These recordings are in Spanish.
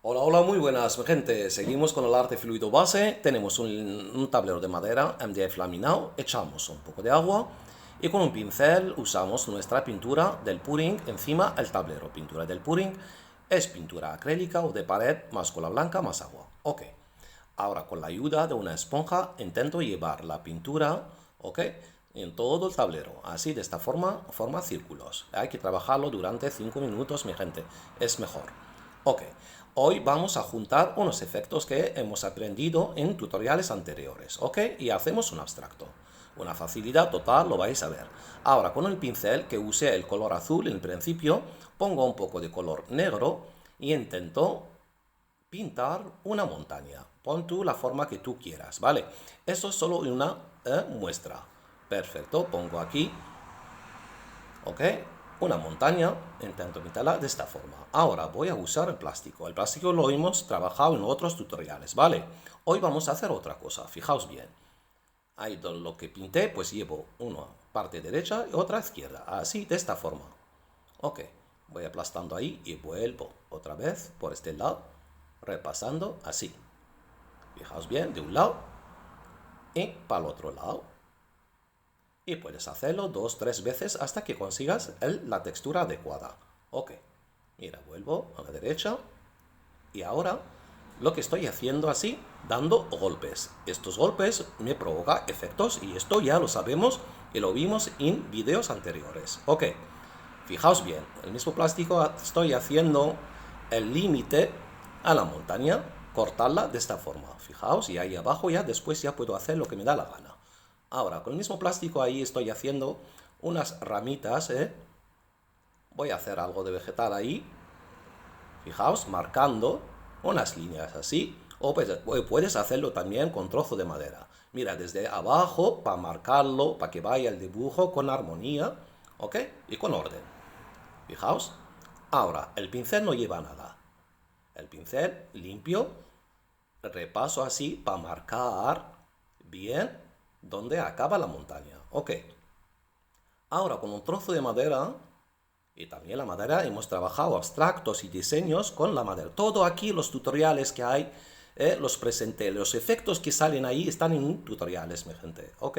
Hola, hola, muy buenas, mi gente. Seguimos con el arte fluido base. Tenemos un tablero de madera MDF laminado. Echamos un poco de agua y con un pincel usamos nuestra pintura del pudding encima del tablero. Pintura del pudding es pintura acrílica o de pared más cola blanca más agua. Ok. Ahora con la ayuda de una esponja intento llevar la pintura, ok, en todo el tablero. Así de esta forma forma círculos. Hay que trabajarlo durante 5 minutos, mi gente. Es mejor. Ok, hoy vamos a juntar unos efectos que hemos aprendido en tutoriales anteriores, ok, y hacemos un abstracto. Una facilidad total, lo vais a ver. Ahora, con el pincel que usé el color azul en principio, pongo un poco de color negro y intento pintar una montaña. Pon tú la forma que tú quieras, ¿vale? Eso es solo una muestra. Perfecto, pongo aquí, ¿ok? Una montaña, intento pintarla de esta forma. Ahora voy a usar el plástico. El plástico lo hemos trabajado en otros tutoriales, ¿vale? Hoy vamos a hacer otra cosa, fijaos bien. Ahí lo que pinté, pues llevo una parte derecha y otra izquierda, así, de esta forma. Ok, voy aplastando ahí y vuelvo otra vez por este lado, repasando así. Fijaos bien, de un lado y para el otro lado. Y puedes hacerlo 2 o 3 veces hasta que consigas la textura adecuada. Ok, mira, vuelvo a la derecha y ahora lo que estoy haciendo así, dando golpes. Estos golpes me provocan efectos y esto ya lo sabemos y lo vimos en videos anteriores. Ok, fijaos bien, el mismo plástico estoy haciendo el límite a la montaña, cortarla de esta forma. Fijaos, y ahí abajo ya después ya puedo hacer lo que me da la gana. Ahora, con el mismo plástico ahí estoy haciendo unas ramitas, ¿eh? Voy a hacer algo de vegetal ahí. Fijaos, marcando unas líneas así. O puedes hacerlo también con trozo de madera. Mira, desde abajo, para marcarlo, para que vaya el dibujo con armonía, ¿ok? Y con orden. Fijaos. Ahora, el pincel no lleva nada. El pincel limpio, repaso así para marcar bien donde acaba la montaña. Ok. Ahora con un trozo de madera, y también la madera, hemos trabajado abstractos y diseños con la madera. Todo aquí, los tutoriales que hay, los presenté. Los efectos que salen ahí están en tutoriales, mi gente. Ok.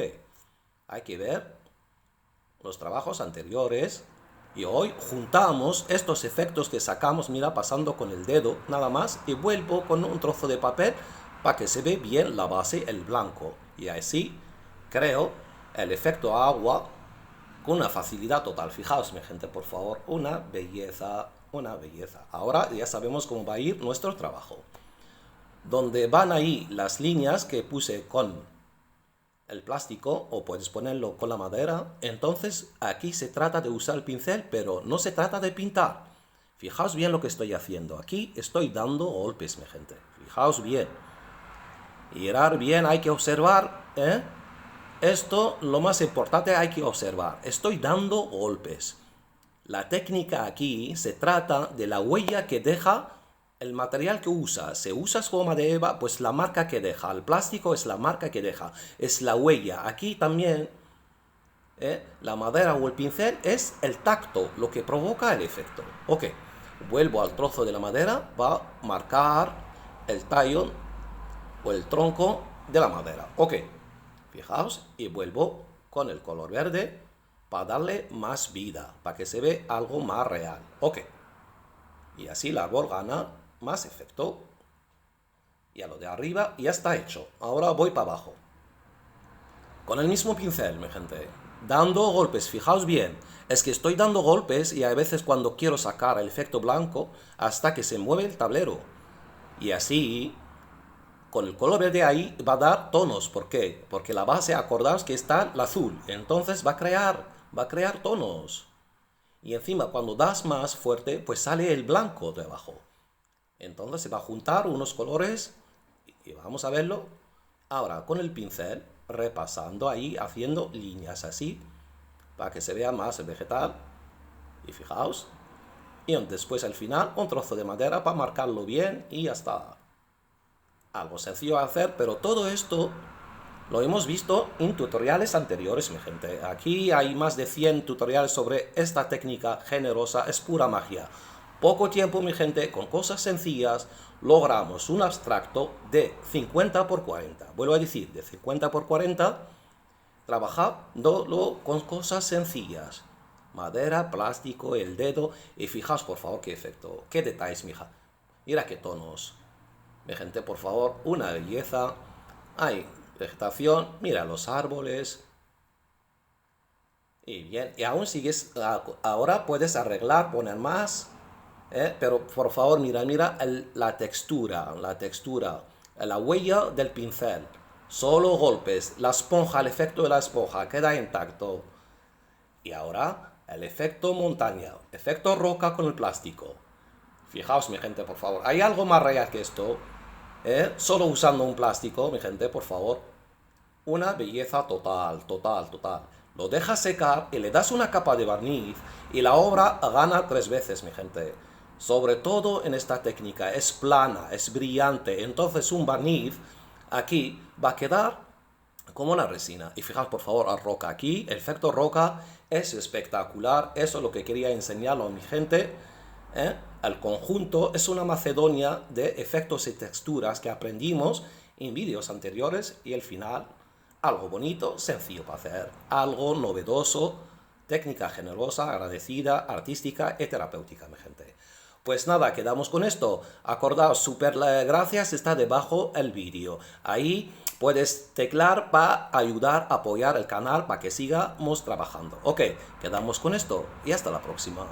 Hay que ver los trabajos anteriores. Y hoy juntamos estos efectos que sacamos, mira, pasando con el dedo, nada más, y vuelvo con un trozo de papel para que se ve bien la base, el blanco. Y así creo el efecto agua con una facilidad total. Fijaos, mi gente, por favor, una belleza, una belleza. Ahora ya sabemos cómo va a ir nuestro trabajo. Donde van ahí las líneas que puse con el plástico, o puedes ponerlo con la madera, entonces aquí se trata de usar el pincel, pero no se trata de pintar. Fijaos bien lo que estoy haciendo. Aquí estoy dando golpes, mi gente. Fijaos bien. Mirar bien, hay que observar, ¿eh? Esto, lo más importante, hay que observar. Estoy dando golpes. La técnica aquí se trata de la huella que deja el material que usa. Si usas goma de eva, pues la marca que deja. El plástico es la marca que deja. Es la huella. Aquí también, la madera o el pincel es el tacto, lo que provoca el efecto. Ok, vuelvo al trozo de la madera. Va a marcar el tallo o el tronco de la madera. Ok, fijaos, y vuelvo con el color verde para darle más vida, para que se vea algo más real. Ok, y así el árbol gana más efecto. Y a lo de arriba ya está hecho. Ahora voy para abajo. Con el mismo pincel, mi gente. Dando golpes, fijaos bien. Es que estoy dando golpes y a veces cuando quiero sacar el efecto blanco hasta que se mueve el tablero. Y así con el color verde ahí va a dar tonos. ¿Por qué? Porque la base, acordaos que está el azul. Entonces va a crear tonos. Y encima cuando das más fuerte, pues sale el blanco de abajo. Entonces se va a juntar unos colores y vamos a verlo. Ahora con el pincel, repasando ahí, haciendo líneas así, para que se vea más el vegetal. Y fijaos. Y después al final un trozo de madera para marcarlo bien y ya está. Algo sencillo de hacer, pero todo esto lo hemos visto en tutoriales anteriores, mi gente. Aquí hay más de 100 tutoriales sobre esta técnica generosa, es pura magia. Poco tiempo, mi gente, con cosas sencillas, logramos un abstracto de 50 por 40. Vuelvo a decir, de 50 por 40, trabajándolo con cosas sencillas. Madera, plástico, el dedo. Y fijaos, por favor, qué efecto, qué detalles, mija. Mira qué tonos. Mi gente, por favor, una belleza. Hay vegetación, mira los árboles. Y bien, y aún sigues, ahora puedes arreglar, poner más. Pero por favor, mira la textura, la huella del pincel. Solo golpes, la esponja, el efecto de la esponja queda intacto. Y ahora el efecto montaña, efecto roca con el plástico. Fijaos, mi gente, por favor. ¿Hay algo más real que esto? Solo usando un plástico, mi gente, por favor. Una belleza total. Lo dejas secar y le das una capa de barniz y la obra gana 3 veces, mi gente. Sobre todo en esta técnica, es plana, es brillante, entonces un barniz aquí va a quedar como una resina. Y fijaos por favor a roca aquí, el efecto roca es espectacular, eso es lo que quería enseñarlo a mi gente. El conjunto es una macedonia de efectos y texturas que aprendimos en vídeos anteriores y el final, algo bonito, sencillo para hacer, algo novedoso, técnica generosa, agradecida, artística y terapéutica, mi gente. Pues nada, quedamos con esto. Acordaos, super gracias, está debajo el vídeo. Ahí puedes teclar para ayudar a apoyar el canal para que sigamos trabajando. Ok, quedamos con esto y hasta la próxima.